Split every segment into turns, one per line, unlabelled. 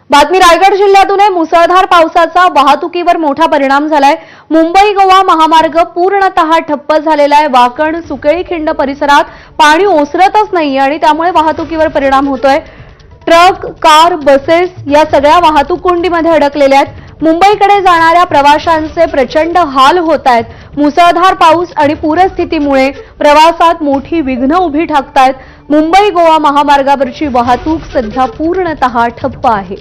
बातमी रायगड जिल्ह्यातून आहे। मुसळधार पावसाचा वाहतुकीवर मोठा परिणाम झालाय। मुंबई गोवा महामार्ग पूर्णतः ठप्प झालेला आहे। वाकण सुकेळीखिंड परिसरात पाणी ओसरतच नाही आणि त्यामुळे वाहतुकीवर परिणाम होतोय। ट्रक, कार, बसेस या सगळ्या वाहतूक कोंडीमध्ये अडकलेल्या आहेत। मुंबईकडे जाणाऱ्या प्रवाशांचे प्रचंड हाल होत आहेत। मुसळधार पाऊस आणि पूरस्थितीमुळे प्रवासात मोठी विघ्न उभी ठाकतायत। मुंबई गोवा महामार्गावरची वाहतूक सध्या पूर्णतः ठप्प आहे।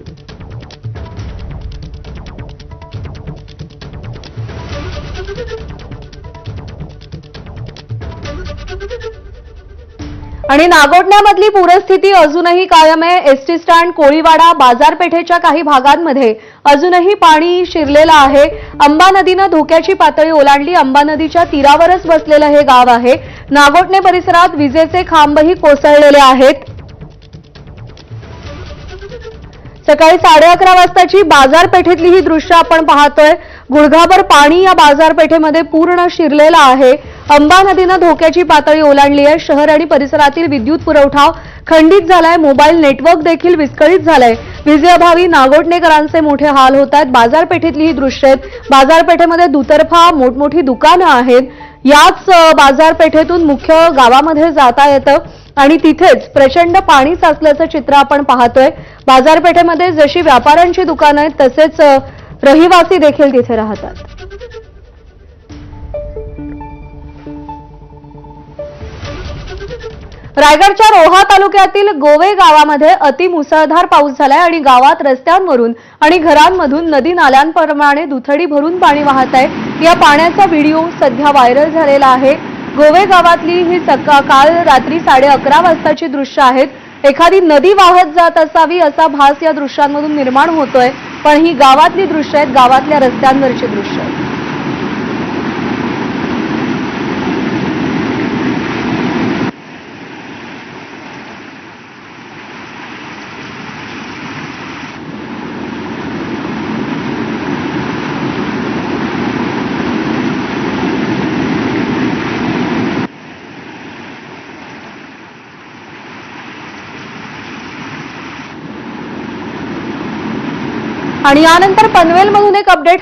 आणि नागोठण्यामधली पूरस्थिती अजूनही कायम आहे। एसटी स्टँड, कोळीवाडा, बाजारपेठेच्या काही भागांमध्ये अजूनही पाणी शिरलेलं आहे। अंबा नदीनं धोक्याची पातळी ओलांडली। अंबा नदीच्या तीरावरच बसलेलं हे गाव आहे। नागोठणे परिसरात विजेचे खांबही कोसळलेले आहेत। सकाळी 11:30 वाजताची बाजारपेठेतली ही दृश्य आपण पाहतोय। गुडघाभर पाणी या बाजारपेठेमध्ये पूर्ण शिरलेलं आहे। अंबा नदीनं धोक्याची पातळी ओलांडली आहे। शहर आणि परिसरातील विद्युत पुरवठा खंडित झालाय। मोबाईल नेटवर्क देखील विस्कळीत झालंय। विजेअभावी नागोठणेकरांचे मोठे हाल होत आहेत। बाजारपेठेतली ही दृश्य आहेत। बाजारपेठेमध्ये दुतर्फा मोठमोठी दुकानं आहेत। याच बाजारपेठेतून मुख्य गावामध्ये जाता येतं आणि तिथेच प्रचंड पाणी साचल्याचं चित्र आपण पाहतोय। बाजारपेठेमध्ये जशी व्यापाऱ्यांची दुकानं आहेत तसेच रहिवासी देखील तिथे राहतात। रायगडच्या रोहा तालुक्यातील गोवे गावामध्ये अतिमुसळधार पाऊस झालाय आणि गावात रस्त्यांवरून आणि घरांमधून नदी नाल्यांप्रमाणे दुथडी भरून पाणी वाहत आहे। या पाण्याचा व्हिडिओ सध्या व्हायरल झालेला आहे। गोवे गावातली ही काल रात्री 11:30 वाजताची दृश्य आहेत। एखादी नदी वाहत जात असावी असा भास या दृश्यांमधून निर्माण होतोय, पण ही गावातली दृश्य आहेत, गावातल्या रस्त्यांवरची दृश्य आहेत। आणि यानंतर पनवेलमधून एक अपडेट